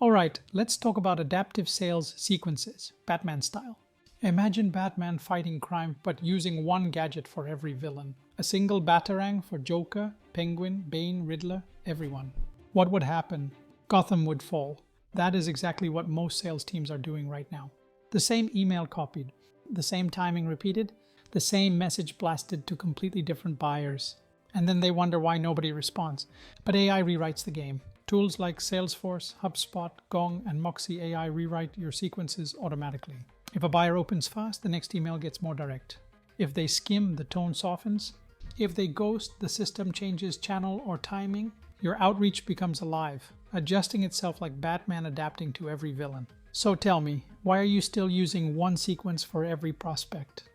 All right, let's talk about adaptive sales sequences, Batman style. Imagine Batman fighting crime but using one gadget for every villain. A single Batarang for Joker, Penguin, Bane, Riddler, everyone. What would happen? Gotham would fall. That is exactly what most sales teams are doing right now. The same email copied, the same timing repeated, the same message blasted to completely different buyers. And then they wonder why nobody responds. But AI rewrites the game. Tools like Salesforce, HubSpot, Gong, and moksy.ai rewrite your sequences automatically. If a buyer opens fast, the next email gets more direct. If they skim, the tone softens. If they ghost, the system changes channel or timing. Your outreach becomes alive, adjusting itself like Batman adapting to every villain. So tell me, why are you still using one sequence for every prospect?